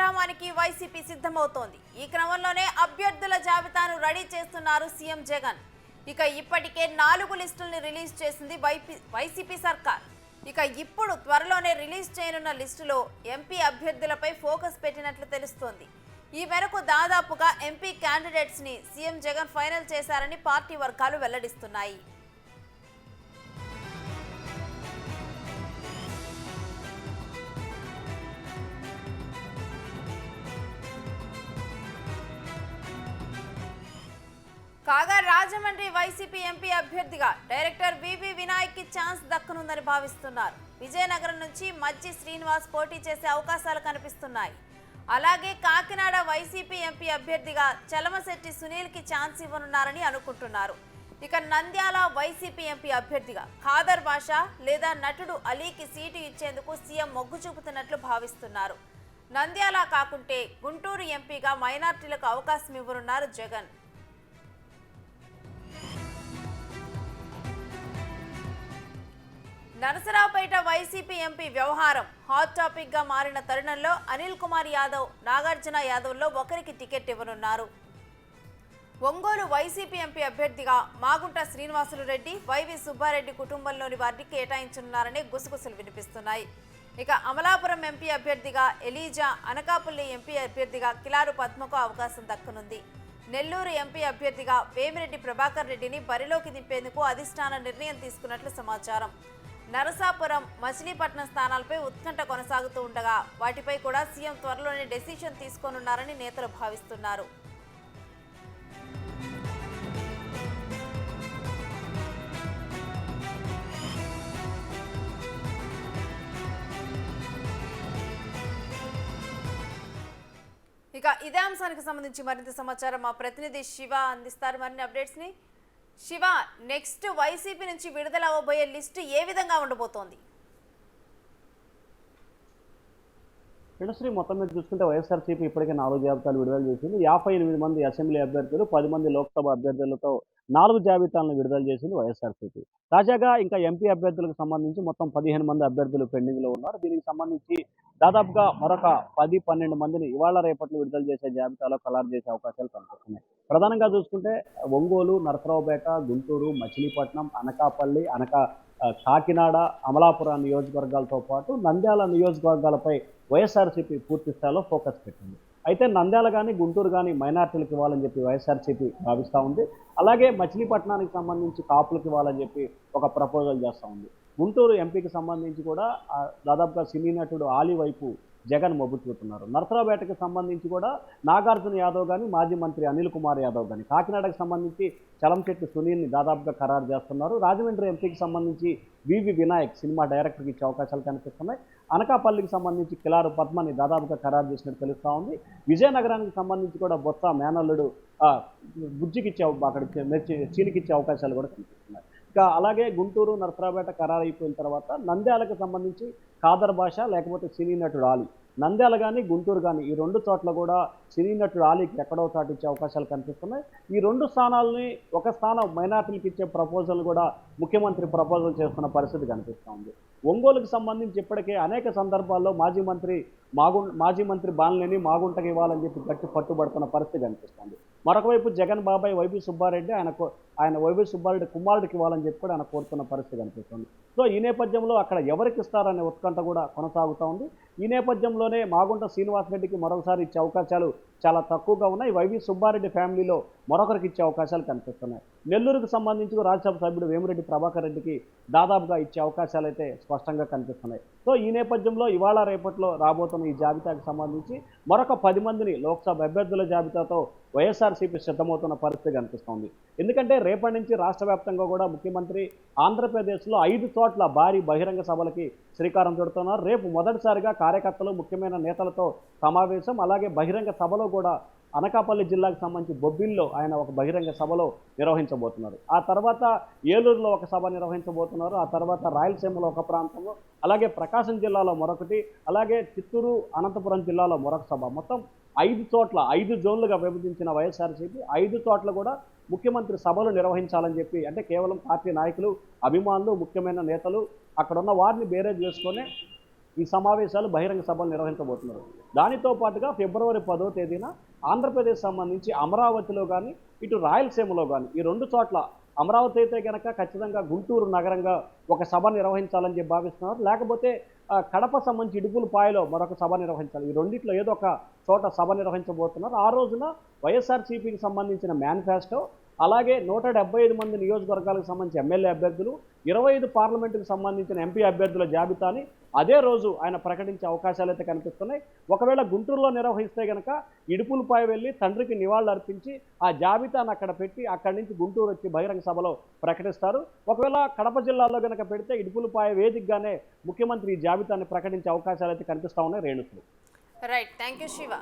సంగ్రామానికి YCP సిద్ధమవుతోంది. ఈ క్రమంలోనే అభ్యర్థుల జాబితాను రెడీ చేస్తున్నారు సీఎం జగన్. ఇక ఇప్పటికే 4 లిస్టుల్ని రిలీజ్ చేసింది వైసీపీ సర్కార్. ఇక ఇప్పుడు త్వరలోనే రిలీజ్ చేయనున్న లిస్టులో ఎంపీ అభ్యర్థులపై ఫోకస్ పెట్టినట్లు తెలుస్తోంది. ఈ మేరకు దాదాపుగా ఎంపీ క్యాండిడేట్స్ ని సీఎం జగన్ ఫైనల్ చేశారని పార్టీ వర్గాలు వెల్లడిస్తున్నాయి. కాగా రాజమండ్రి వైసీపీ ఎంపీ అభ్యర్థిగా డైరెక్టర్ వివి వినాయక్ కి ఛాన్స్ దక్కనుందని భావిస్తున్నారు. విజయనగరం నుంచి మజ్జి శ్రీనివాస్ పోటీ చేసే అవకాశాలు కనిపిస్తున్నాయి. అలాగే కాకినాడ వైసీపీ ఎంపీ అభ్యర్థిగా చలమశెట్టి సునీల్ కి ఛాన్స్ ఇవ్వనున్నారని అనుకుంటున్నారు. ఇక నంద్యాల వైసీపీ ఎంపీ అభ్యర్థిగా ఖాదర్ బాషా లేదా నటుడు అలీకి సీటు ఇచ్చేందుకు సీఎం మొగ్గు చూపుతున్నట్లు భావిస్తున్నారు. నంద్యాల కాకుంటే గుంటూరు ఎంపీగా మైనార్టీలకు అవకాశం ఇవ్వనున్నారు జగన్. నరసరావుపేట వైసీపీ ఎంపీ వ్యవహారం హాట్ టాపిక్ గా మారిన తరుణంలో అనిల్ కుమార్ యాదవ్, నాగార్జున యాదవ్లో ఒకరికి టికెట్ ఇవ్వనున్నారు. ఒంగోలు వైసీపీ ఎంపీ అభ్యర్థిగా మాగుంట శ్రీనివాసులు రెడ్డి, వైవి సుబ్బారెడ్డి కుటుంబంలోని వారిని కేటాయించనున్నారనే గుసగుసలు వినిపిస్తున్నాయి. ఇక అమలాపురం ఎంపీ అభ్యర్థిగా ఎలీజా, అనకాపల్లి ఎంపీ అభ్యర్థిగా కిలారు పద్మకు అవకాశం దక్కనుంది. నెల్లూరు ఎంపీ అభ్యర్థిగా వేమిరెడ్డి ప్రభాకర్ రెడ్డిని బరిలోకి దింపేందుకు అధిష్టానం నిర్ణయం తీసుకున్నట్లు సమాచారం. నరసాపురం, మచిలీపట్నం స్థానాలపై ఉత్కంఠ కొనసాగుతూ ఉండగా వాటిపై కూడా సీఎం త్వరలోనే డెసిషన్ తీసుకోనున్నారని నేతలు భావిస్తున్నారు. ఇక ఇదే అంశానికి సంబంధించి మరింత సమాచారం మా ప్రతినిధి శివ అందిస్తారు. మరిన్ని అప్డేట్స్ ని శివ, నెక్స్ట్ వైసీపీ నుంచి విడుదల అవ్వబోయే లిస్టు ఏ విధంగా ఉండబోతోంది? శ్రీ మొత్తం మీద చూసుకుంటే వైఎస్ఆర్సీపీ ఇప్పటికే 4 జాబితాలు విడుదల చేసింది. 58 మంది అసెంబ్లీ అభ్యర్థులు, 10 మంది లోక్సభ అభ్యర్థులతో 4 జాబితాలను విడుదల చేసింది వైఎస్ఆర్సీపీ. తాజాగా ఇంకా ఎంపీ అభ్యర్థులకు సంబంధించి మొత్తం 15 మంది అభ్యర్థులు పెండింగ్లో ఉన్నారు. దీనికి సంబంధించి దాదాపుగా మరొక 10-12 మందిని ఇవాళ రేపట్లో విడుదల చేసే జాబితాలో ఖరారు చేసే అవకాశాలు కనిపిస్తున్నాయి. ప్రధానంగా చూసుకుంటే ఒంగోలు, నరసరావుపేట, గుంటూరు, మచిలీపట్నం, అనకాపల్లి, కాకినాడ, అమలాపురం నియోజకవర్గాలతో పాటు నంద్యాల నియోజకవర్గాలపై వైఎస్ఆర్సీపీ పూర్తి స్థాయిలో ఫోకస్ పెట్టింది. అయితే నంద్యాల కానీ గుంటూరు కానీ మైనార్టీలకు ఇవ్వాలని చెప్పి వైఎస్ఆర్సీపీ భావిస్తూ ఉంది. అలాగే మచిలీపట్నానికి సంబంధించి కాపులకు ఇవ్వాలని చెప్పి ఒక ప్రపోజల్ చేస్తూ ఉంది. గుంటూరు ఎంపీకి సంబంధించి కూడా దాదాపుగా సినీ నటుడు ఆలీ వైపు జగన్ మొగ్గు చూపుతున్నారు. నరసరావుపేటకు సంబంధించి కూడా నాగార్జున యాదవ్ కానీ, మాజీ మంత్రి అనిల్ కుమార్ యాదవ్ కానీ, కాకినాడకు సంబంధించి చలంశెట్టి సునీల్ని దాదాపుగా ఖరారు చేస్తున్నారు. రాజమండ్రి ఎంపీకి సంబంధించి వివి వినాయక్ సినిమా డైరెక్టర్కి ఇచ్చే అవకాశాలు కనిపిస్తున్నాయి. అనకాపల్లికి సంబంధించి కిలారు పద్మని దాదాపుగా ఖరారు చేసినట్టు తెలుస్తూ ఉంది. విజయనగరానికి సంబంధించి కూడా బొత్స మేనల్లుడు బుజ్జికి ఇచ్చే చీలికి ఇచ్చే అవకాశాలు కూడా కనిపిస్తున్నాయి. ఇక అలాగే గుంటూరు, నరసరావుపేట ఖరారు అయిపోయిన తర్వాత నంద్యాలకు సంబంధించి ఖాదర్ బాషా లేకపోతే సినీ నటుడు ఆలీ, నంద్యాల కానీ గుంటూరు కానీ ఈ 2 చోట్ల కూడా సినీ నటుడు ఆలీకి ఎక్కడో చోటు ఇచ్చే అవకాశాలు కనిపిస్తున్నాయి. ఈ 2 స్థానాలని ఒక స్థానం మైనార్టీలకు ఇచ్చే ప్రపోజల్ కూడా ముఖ్యమంత్రి ప్రపోజల్ చేస్తున్న పరిస్థితి కనిపిస్తూ ఉంది. ఒంగోలుకు సంబంధించి ఇప్పటికే అనేక సందర్భాల్లో మాజీ మంత్రి బాలినేని మాగుంటకి ఇవ్వాలని చెప్పి గట్టి పట్టుబడుతున్న పరిస్థితి కనిపిస్తుంది. మరొక వైపు జగన్ బాబాయ్ వైవి సుబ్బారెడ్డి ఆయన వైవి సుబ్బారెడ్డి కుమారుడికి ఇవ్వాలని చెప్పి కూడా ఆయన కోరుతున్న పరిస్థితి కనిపిస్తుంది. సో ఈ నేపథ్యంలో అక్కడ ఎవరికి ఇస్తారనే ఉత్కంఠ కూడా కొనసాగుతూ ఉంది. ఈ నేపథ్యంలోనే మాగుంట శ్రీనివాసరెడ్డికి మరోసారి ఇచ్చే అవకాశాలు చాలా తక్కువగా ఉన్నాయి. వైవి సుబ్బారెడ్డి ఫ్యామిలీలో మరొకరికి ఇచ్చే అవకాశాలు కనిపిస్తున్నాయి. నెల్లూరుకు సంబంధించి రాజ్యసభ సభ్యుడు వేమిరెడ్డి ప్రభాకర్ రెడ్డికి దాదాపుగా ఇచ్చే అవకాశాలు అయితే స్పష్టంగా కనిపిస్తున్నాయి. సో ఈ నేపథ్యంలో ఇవాళ రేపట్లో రాబోతున్న ఈ జాబితాకు సంబంధించి మరొక 10 మందిని లోక్సభ అభ్యర్థుల జాబితాతో వైఎస్ఆర్సీపీ సిద్ధమవుతున్న పరిస్థితి కనిపిస్తోంది. ఎందుకంటే రేపటి నుంచి రాష్ట్ర వ్యాప్తంగా కూడా ముఖ్యమంత్రి ఆంధ్రప్రదేశ్లో 5 చోట్ల భారీ బహిరంగ సభలకి శ్రీకారం చుడుతున్నారు. రేపు మొదటిసారిగా కార్యకర్తలు, ముఖ్యమైన నేతలతో సమావేశం, అలాగే బహిరంగ సభలో కూడా అనకాపల్లి జిల్లాకు సంబంధించి బొబ్బిల్లో ఆయన ఒక బహిరంగ సభలో నిర్వహించబోతున్నారు. ఆ తర్వాత ఏలూరులో ఒక సభ నిర్వహించబోతున్నారు. ఆ తర్వాత రాయలసీమలో ఒక ప్రాంతంలో, అలాగే ప్రకాశం జిల్లాలో మరొకటి, అలాగే చిత్తూరు, అనంతపురం జిల్లాలో మరొక సభ. మొత్తం 5 చోట్ల 5 జోన్లుగా విభజించిన వైఎస్ఆర్సీపీ 5 చోట్ల కూడా ముఖ్యమంత్రి సభలు నిర్వహించాలని చెప్పి, అంటే కేవలం పార్టీ నాయకులు, అభిమానులు, ముఖ్యమైన నేతలు అక్కడ ఉన్న వారిని బేరేజ్ చేసుకొని ఈ సమావేశాలు బహిరంగ సభలు నిర్వహించబోతున్నారు. దానితో పాటుగా ఫిబ్రవరి 10వ తేదీన ఆంధ్రప్రదేశ్ సంబంధించి అమరావతిలో కానీ ఇటు రాయలసీమలో కానీ ఈ రెండు చోట్ల అమరావతి అయితే కనుక ఖచ్చితంగా గుంటూరు నగరంగా ఒక సభ నిర్వహించాలని చెప్పి భావిస్తున్నారు. లేకపోతే కడప సంబంధించి ఇడుపులపాయలో మరొక సభ నిర్వహించాలి. ఈ రెండిట్లో ఏదో ఒక చోట సభ నిర్వహించబోతున్నారు. ఆ రోజున వైఎస్ఆర్సీపీకి సంబంధించిన మేనిఫెస్టో, అలాగే 175 మంది నియోజకవర్గాలకు సంబంధించి ఎమ్మెల్యే అభ్యర్థులు, 25 పార్లమెంటుకు సంబంధించిన ఎంపీ అభ్యర్థుల జాబితాని అదే రోజు ఆయన ప్రకటించే అవకాశాలు అయితే కనిపిస్తున్నాయి. ఒకవేళ గుంటూరులో నిర్వహిస్తే కనుక ఇడుపులపై వెళ్ళి తండ్రికి నివాళులు అర్పించి ఆ జాబితాను అక్కడ పెట్టి అక్కడి నుంచి గుంటూరు వచ్చి బహిరంగ సభలో ప్రకటిస్తారు. ఒకవేళ కడప జిల్లాలో కనుక పెడితే ఇడుపులపై వేదికగానే ముఖ్యమంత్రి ఈ జాబితాని ప్రకటించే అవకాశాలు అయితే కనిపిస్తా ఉన్నాయి. Renusri. Right, thank you Shiva.